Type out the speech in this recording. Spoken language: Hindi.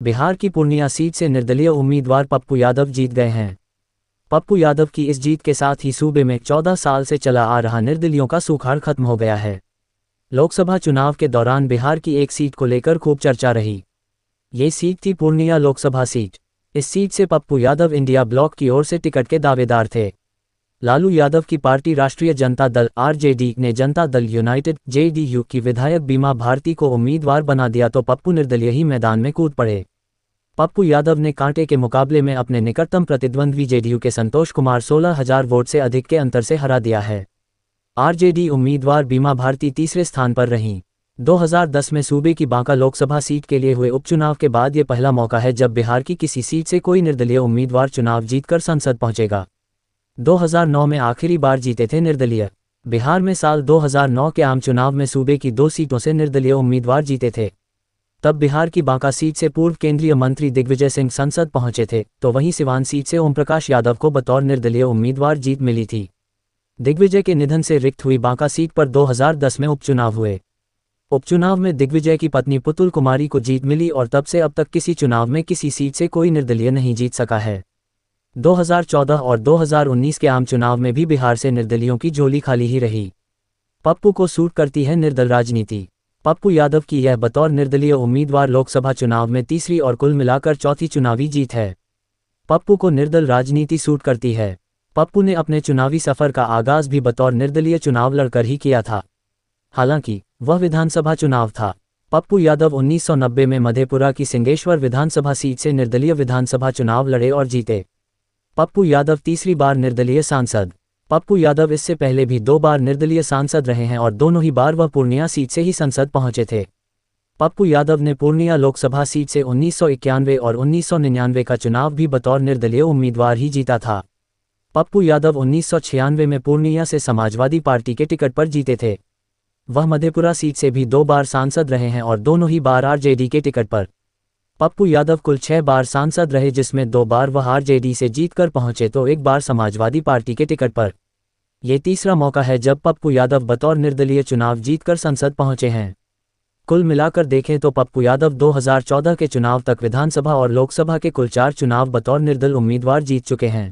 बिहार की पूर्णिया सीट से निर्दलीय उम्मीदवार पप्पू यादव जीत गए हैं। पप्पू यादव की इस जीत के साथ ही सूबे में 14 साल से चला आ रहा निर्दलियों का सूखाड़ खत्म हो गया है। लोकसभा चुनाव के दौरान बिहार की एक सीट को लेकर खूब चर्चा रही। ये सीट थी पूर्णिया लोकसभा सीट। इस सीट से पप्पू यादव इंडिया ब्लॉक की ओर से टिकट के दावेदार थे। लालू यादव की पार्टी राष्ट्रीय जनता दल (आरजेडी) ने जनता दल यूनाइटेड (जेडीयू) की विधायक बीमा भारती को उम्मीदवार बना दिया तो पप्पू निर्दलीय ही मैदान में कूद पड़े। पप्पू यादव ने कांटे के मुकाबले में अपने निकटतम प्रतिद्वंद्वी जेडीयू के संतोष कुमार 16,000 वोट से अधिक के अंतर से हरा दिया है। आरजेडी उम्मीदवार बीमा भारती तीसरे स्थान पर रहीं। 2010 में सूबे की बांका लोकसभा सीट के लिए हुए उपचुनाव के बाद ये पहला मौका है जब बिहार की किसी सीट से कोई निर्दलीय उम्मीदवार चुनाव जीतकर संसद पहुंचेगा। 2009 में आखिरी बार जीते थे निर्दलीय। बिहार में साल 2009 के आम चुनाव में सूबे की 2 सीटों से निर्दलीय उम्मीदवार जीते थे। तब बिहार की बांका सीट से पूर्व केंद्रीय मंत्री दिग्विजय सिंह संसद पहुंचे थे, तो वहीं सिवान सीट से ओमप्रकाश यादव को बतौर निर्दलीय उम्मीदवार जीत मिली थी। दिग्विजय के निधन से रिक्त हुई बांका सीट पर 2010 में उपचुनाव हुए। उपचुनाव में दिग्विजय की पत्नी पुतुल कुमारी को जीत मिली और तब से अब तक किसी चुनाव में किसी सीट से कोई निर्दलीय नहीं जीत सका है। 2014 और 2019 के आम चुनाव में भी बिहार से निर्दलियों की झोली खाली ही रही। पप्पू को सूट करती है निर्दल राजनीति। पप्पू यादव की यह बतौर निर्दलीय उम्मीदवार लोकसभा चुनाव में तीसरी और कुल मिलाकर चौथी चुनावी जीत है। पप्पू को निर्दल राजनीति सूट करती है। पप्पू ने अपने चुनावी सफर का आगाज भी बतौर निर्दलीय चुनाव लड़कर ही किया था। हालांकि वह विधानसभा चुनाव था। पप्पू यादव 1990 में मधेपुरा की सिंगेश्वर विधानसभा सीट से निर्दलीय विधानसभा चुनाव लड़े और जीते। पप्पू यादव तीसरी बार निर्दलीय सांसद। पप्पू यादव इससे पहले भी 2 बार निर्दलीय सांसद रहे हैं और दोनों ही बार वह पूर्णिया सीट से ही संसद पहुंचे थे। पप्पू यादव ने पूर्णिया लोकसभा सीट से 1991 और 1999 का चुनाव भी बतौर निर्दलीय उम्मीदवार ही जीता था। पप्पू यादव 1996 में पूर्णिया से समाजवादी पार्टी के टिकट पर जीते थे। वह मधेपुरा सीट से भी 2 बार सांसद रहे हैं और दोनों ही बार आरजेडी के टिकट पर। पप्पू यादव कुल 6 बार सांसद रहे, जिसमें 2 बार वह आरजेडी से जीतकर पहुंचे तो 1 बार समाजवादी पार्टी के टिकट पर। ये तीसरा मौका है जब पप्पू यादव बतौर निर्दलीय चुनाव जीतकर संसद पहुंचे हैं। कुल मिलाकर देखें तो पप्पू यादव 2014 के चुनाव तक विधानसभा और लोकसभा के कुल 4 चुनाव बतौर निर्दल उम्मीदवार जीत चुके हैं।